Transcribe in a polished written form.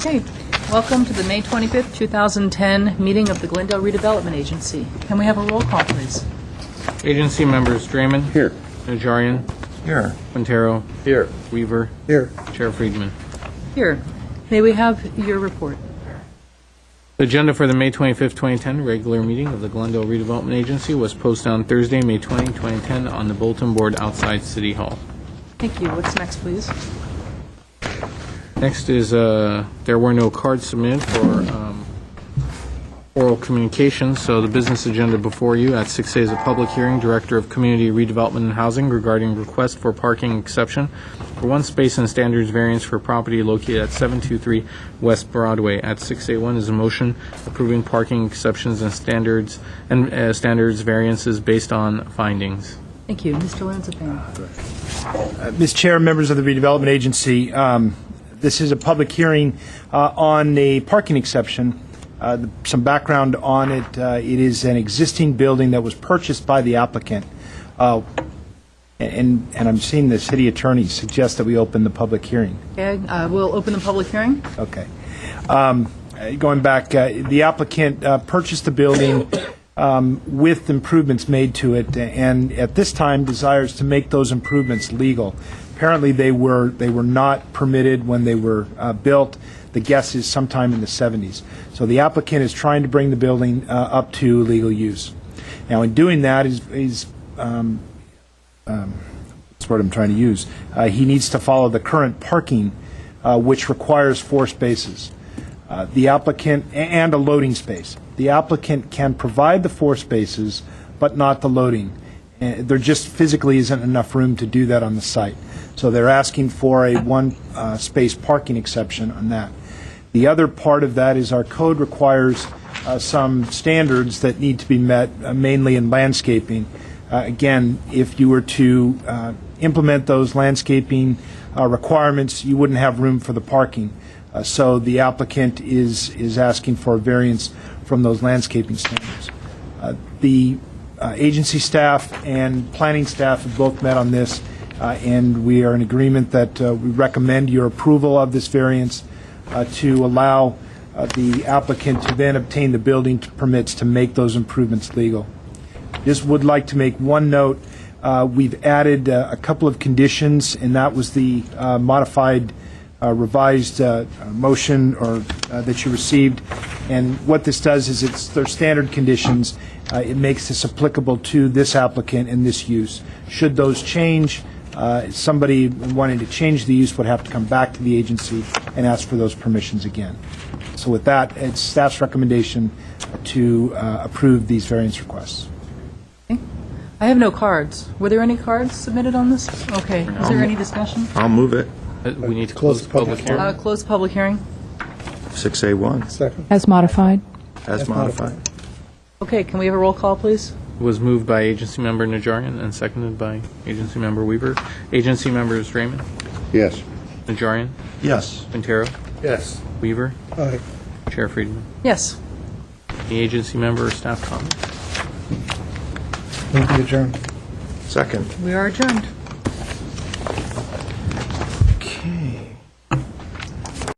Okay, welcome to the May 25th, 2010 meeting of the Glendale Redevelopment Agency. Can we have a roll call, please? Agency members Draymond. Here. Najarian. Here. Quintero. Here. Weaver. Here. Chair Friedman. Here. May we have your report? The agenda for the May 25th, 2010 regular meeting of the Glendale Redevelopment Agency was posted on Thursday, May 20, 2010 on the bulletin board outside City Hall. Thank you. What's next, please? Next is there were no cards submitted for oral communications, so the business agenda before you at 6A is a public hearing, Director of Community Redevelopment and Housing regarding request for parking exception for one space and standards variance for property located at 723 West Broadway. At 6A1 is a motion approving parking exceptions and standards variances based on findings. Thank you. Mr. Lanzapane. Ms. Chair, members of the Redevelopment Agency, this is a public hearing on a parking exception. Some background on it. It is an existing building that was purchased by the applicant. And I'm seeing the city attorney suggest that we open the public hearing. Okay, we'll open the public hearing. Okay. Going back, the applicant purchased the building with improvements made to it, and at this time desires to make those improvements legal. Apparently, they were not permitted when they were built. The guess is sometime in the 70s. So the applicant is trying to bring the building up to legal use. Now, in doing that, that's what I'm trying to use. He needs to follow the current parking, which requires 4 spaces. The applicant and a loading space. The applicant can provide the 4 spaces, but not the loading. There just physically isn't enough room to do that on the site. So they're asking for a 1 space parking exception on that. The other part of that is our code requires some standards that need to be met, mainly in landscaping. Again, if you were to implement those landscaping requirements, you wouldn't have room for the parking. So the applicant is asking for a variance from those landscaping standards. The agency staff and planning staff have both met on this, and we are in agreement that we recommend your approval of this variance to allow the applicant to then obtain the building permits to make those improvements legal. Just would like to make one note. We've added a couple of conditions, and that was the modified, revised motion or that you received. And what this does is they're standard conditions. It makes this applicable to this applicant and this use. Should those change, somebody wanting to change the use would have to come back to the agency and ask for those permissions again. So with that, it's staff's recommendation to approve these variance requests. Okay. I have no cards. Were there any cards submitted on this? Okay. Is there any discussion? I'll move it. We need to close the public hearing. Close the public hearing. 6A1. Second. As modified. As modified. Okay, can we have a roll call, please? It was moved by Agency Member Najarian and seconded by Agency Member Weaver. Agency members Draymond. Yes. Najarian. Yes. Quintero. Yes. Weaver. Aye. Chair Friedman. Yes. The agency member staff comments. Thank you, Adjourn. Second. We are adjourned.